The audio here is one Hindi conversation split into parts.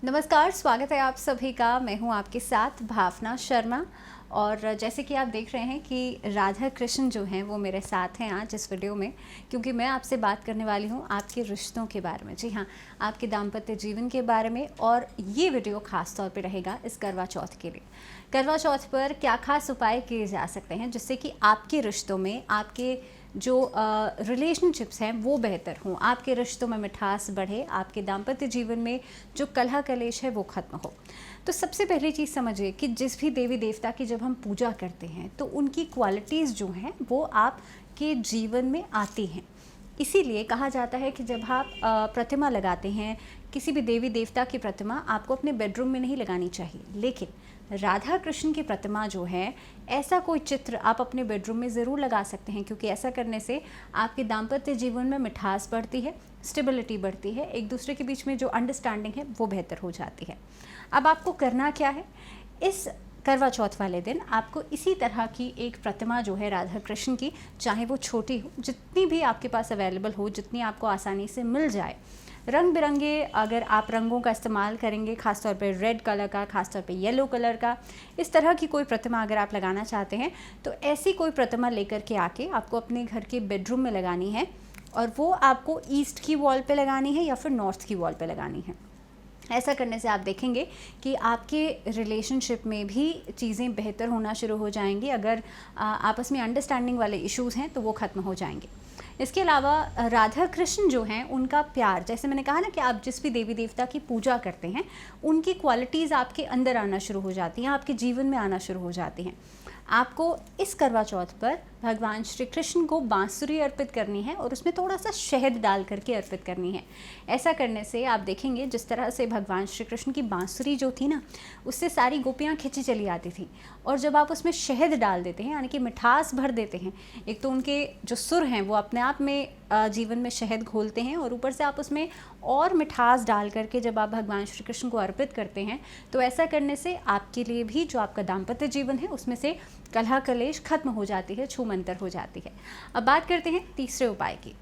नमस्कार, स्वागत है आप सभी का। मैं हूं आपके साथ भावना शर्मा। और जैसे कि आप देख रहे हैं कि राधा कृष्ण जो हैं वो मेरे साथ हैं आज इस वीडियो में, क्योंकि मैं आपसे बात करने वाली हूं आपके रिश्तों के बारे में। जी हाँ, आपके दाम्पत्य जीवन के बारे में। और ये वीडियो खास तौर पे रहेगा इस करवा चौथ के लिए। करवा चौथ पर क्या खास उपाय किए जा सकते हैं जिससे कि आपके रिश्तों में, आपके जो रिलेशनशिप्स हैं वो बेहतर हों, आपके रिश्तों में मिठास बढ़े, आपके दाम्पत्य जीवन में जो कलह कलेश है वो ख़त्म हो। तो सबसे पहली चीज़ समझिए कि जिस भी देवी देवता की जब हम पूजा करते हैं तो उनकी क्वालिटीज़ जो हैं वो आपके जीवन में आती हैं। इसीलिए कहा जाता है कि जब आप प्रतिमा लगाते हैं, किसी भी देवी देवता की प्रतिमा आपको अपने बेडरूम में नहीं लगानी चाहिए, लेकिन राधा कृष्ण की प्रतिमा जो है, ऐसा कोई चित्र आप अपने बेडरूम में ज़रूर लगा सकते हैं, क्योंकि ऐसा करने से आपके दाम्पत्य जीवन में मिठास बढ़ती है, स्टेबिलिटी बढ़ती है, एक दूसरे के बीच में जो अंडरस्टैंडिंग है वो बेहतर हो जाती है। अब आपको करना क्या है, इस करवा चौथ वाले दिन आपको इसी तरह की एक प्रतिमा जो है राधा कृष्ण की, चाहे वो छोटी हो, जितनी भी आपके पास अवेलेबल हो, जितनी आपको आसानी से मिल जाए, रंग बिरंगे अगर आप रंगों का इस्तेमाल करेंगे, खासतौर पे रेड कलर का, खासतौर पे येलो कलर का, इस तरह की कोई प्रतिमा अगर आप लगाना चाहते हैं तो ऐसी कोई प्रतिमा लेकर के आके आपको अपने घर के बेडरूम में लगानी है। और वो आपको ईस्ट की वॉल पे लगानी है या फिर नॉर्थ की वॉल पे लगानी है। ऐसा करने से आप देखेंगे कि आपके रिलेशनशिप में भी चीज़ें बेहतर होना शुरू हो जाएंगी। अगर आपस में अंडरस्टैंडिंग वाले इश्यूज़ हैं तो वो ख़त्म हो जाएंगे। इसके अलावा राधा कृष्ण जो हैं उनका प्यार, जैसे मैंने कहा ना कि आप जिस भी देवी देवता की पूजा करते हैं उनकी क्वालिटीज़ आपके अंदर आना शुरू हो जाती हैं, आपके जीवन में आना शुरू हो जाती हैं। आपको इस करवा चौथ पर भगवान श्री कृष्ण को बांसुरी अर्पित करनी है और उसमें थोड़ा सा शहद डाल करके अर्पित करनी है। ऐसा करने से आप देखेंगे जिस तरह से भगवान श्री कृष्ण की बांसुरी जो थी ना, उससे सारी गोपियाँ खिंची चली आती थी। और जब आप उसमें शहद डाल देते हैं, यानी कि मिठास भर देते हैं, एक तो उनके जो सुर हैं वो अपने आप में जीवन में शहद घोलते हैं, और ऊपर से आप उसमें और मिठास डाल करके जब आप भगवान श्री कृष्ण को अर्पित करते हैं, तो ऐसा करने से आपके लिए भी जो आपका दाम्पत्य जीवन है उसमें से कलह कलेश खत्म हो जाती है, छूमंतर हो जाती है। अब बात करते हैं तीसरे उपाय की।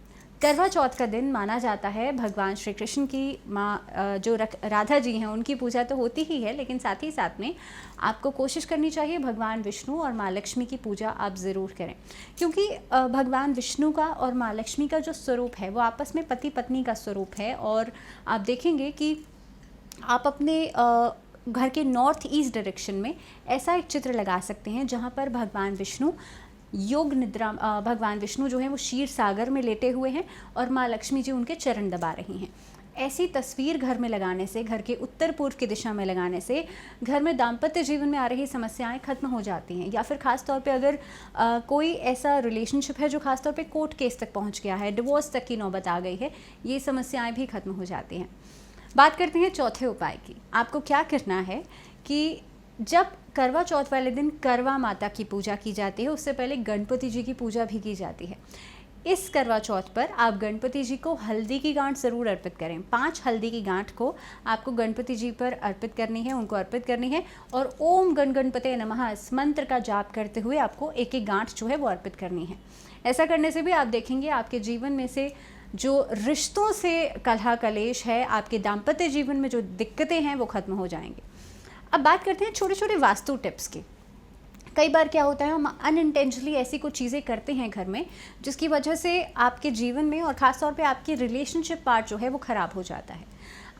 करवा चौथ का दिन माना जाता है भगवान श्री कृष्ण की माँ जो राधा जी हैं उनकी पूजा तो होती ही है, लेकिन साथ ही साथ में आपको कोशिश करनी चाहिए भगवान विष्णु और माँ लक्ष्मी की पूजा आप ज़रूर करें, क्योंकि भगवान विष्णु का और माँ लक्ष्मी का जो स्वरूप है वो आपस में पति पत्नी का स्वरूप है। और आप देखेंगे कि आप अपने घर के नॉर्थ ईस्ट डायरेक्शन में ऐसा एक चित्र लगा सकते हैं जहाँ पर भगवान विष्णु योग निद्रा, भगवान विष्णु जो है वो क्षीर सागर में लेटे हुए हैं और माँ लक्ष्मी जी उनके चरण दबा रही हैं। ऐसी तस्वीर घर में लगाने से, घर के उत्तर पूर्व की दिशा में लगाने से घर में दाम्पत्य जीवन में आ रही समस्याएं खत्म हो जाती हैं। या फिर ख़ास तौर पे अगर कोई ऐसा रिलेशनशिप है जो ख़ास तौर पे कोर्ट केस तक पहुंच गया है, डिवोर्स तक की नौबत आ गई है, ये समस्याएं भी खत्म हो जाती हैं। बात करते हैं चौथे उपाय की। आपको क्या करना है कि जब करवा चौथ वाले दिन करवा माता की पूजा की जाती है, उससे पहले गणपति जी की पूजा भी की जाती है। इस करवा चौथ पर आप गणपति जी को हल्दी की गांठ ज़रूर अर्पित करें। 5 हल्दी की गांठ को आपको गणपति जी पर अर्पित करनी है, उनको अर्पित करनी है। और ओम गण गणपते नमः इस मंत्र का जाप करते हुए आपको एक एक गांठ जो है वो अर्पित करनी है। ऐसा करने से भी आप देखेंगे आपके जीवन में से जो रिश्तों से कलह कलेश है, आपके दाम्पत्य जीवन में जो दिक्कतें हैं वो खत्म हो जाएंगी। अब बात करते हैं छोटे छोटे वास्तु टिप्स की। कई बार क्या होता है, हम अनइंटेंशनली ऐसी कुछ चीज़ें करते हैं घर में जिसकी वजह से आपके जीवन में और ख़ास तौर पे आपकी रिलेशनशिप पार्ट जो है वो ख़राब हो जाता है।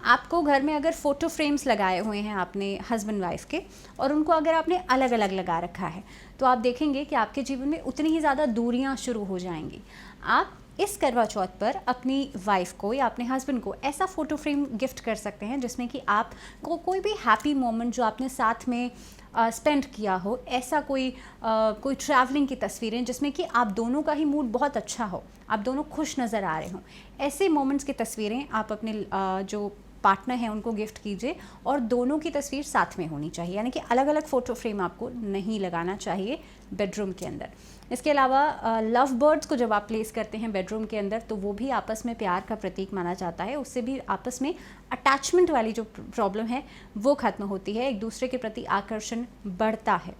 आपको घर में अगर फ़ोटो फ्रेम्स लगाए हुए हैं आपने हस्बैंड वाइफ के, और उनको अगर आपने अलग अलग लगा रखा है, तो आप देखेंगे कि आपके जीवन में उतनी ही ज़्यादा दूरियां शुरू हो जाएंगी। आप इस करवा चौथ पर अपनी वाइफ को या अपने हस्बैंड को ऐसा फ़ोटो फ्रेम गिफ्ट कर सकते हैं जिसमें कि आपको कोई भी हैप्पी मोमेंट जो आपने साथ में स्पेंड किया हो, ऐसा कोई ट्रैवलिंग की तस्वीरें जिसमें कि आप दोनों का ही मूड बहुत अच्छा हो, आप दोनों खुश नज़र आ रहे हों, ऐसे मोमेंट्स की तस्वीरें आप अपने जो पार्टनर हैं उनको गिफ्ट कीजिए। और दोनों की तस्वीर साथ में होनी चाहिए, यानी कि अलग अलग फ़ोटो फ्रेम आपको नहीं लगाना चाहिए बेडरूम के अंदर। इसके अलावा लव बर्ड्स को जब आप प्लेस करते हैं बेडरूम के अंदर, तो वो भी आपस में प्यार का प्रतीक माना जाता है। उससे भी आपस में अटैचमेंट वाली जो प्रॉब्लम है वो ख़त्म होती है, एक दूसरे के प्रति आकर्षण बढ़ता है।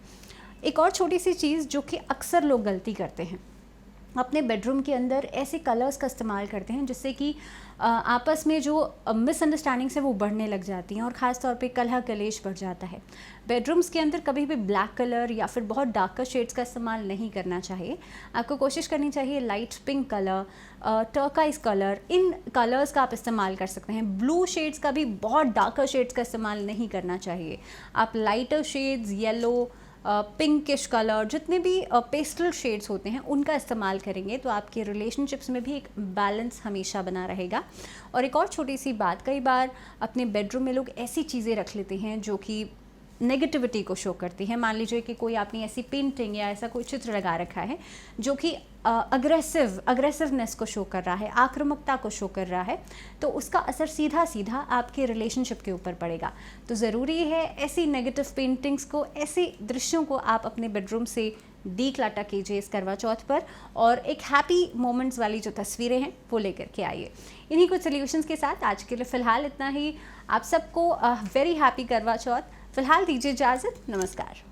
एक और छोटी सी चीज़ जो कि अक्सर लोग गलती करते हैं, अपने बेडरूम के अंदर ऐसे कलर्स का इस्तेमाल करते हैं जिससे कि आपस में जो मिसअंडरस्टैंडिंग्स है वो बढ़ने लग जाती हैं और ख़ास तौर पे कलह कलेश बढ़ जाता है। बेडरूम्स के अंदर कभी भी ब्लैक कलर या फिर बहुत डार्कर शेड्स का इस्तेमाल नहीं करना चाहिए। आपको कोशिश करनी चाहिए light pink colour, turquoise colour, इन कलर्स का आप इस्तेमाल कर सकते हैं। ब्लू शेड्स का भी, बहुत डार्कर शेड्स का इस्तेमाल नहीं करना चाहिए। आप lighter shades, yellow, pinkish colour, जितने भी पेस्टल शेड्स होते हैं उनका इस्तेमाल करेंगे तो आपके रिलेशनशिप्स में भी एक बैलेंस हमेशा बना रहेगा। और एक और छोटी सी बात, कई बार अपने बेडरूम में लोग ऐसी चीज़ें रख लेते हैं जो कि नेगेटिविटी को शो करती है। मान लीजिए कि कोई आपने ऐसी पेंटिंग या ऐसा कोई चित्र लगा रखा है जो कि अग्रेसिवनेस को शो कर रहा है, आक्रामकता को शो कर रहा है, तो उसका असर सीधा सीधा आपके रिलेशनशिप के ऊपर पड़ेगा। तो ज़रूरी है ऐसी नेगेटिव पेंटिंग्स को, ऐसे दृश्यों को आप अपने बेडरूम से डीक्लटर कीजिए इस करवा चौथ पर, और एक हैप्पी मोमेंट्स वाली जो तस्वीरें हैं वो लेकर के आइए। इन्हीं कुछ सोल्यूशंस के साथ आज के लिए फ़िलहाल इतना ही। आप सबको वेरी हैप्पी करवा चौथ। फ़िलहाल दीजिए इजाज़त, नमस्कार।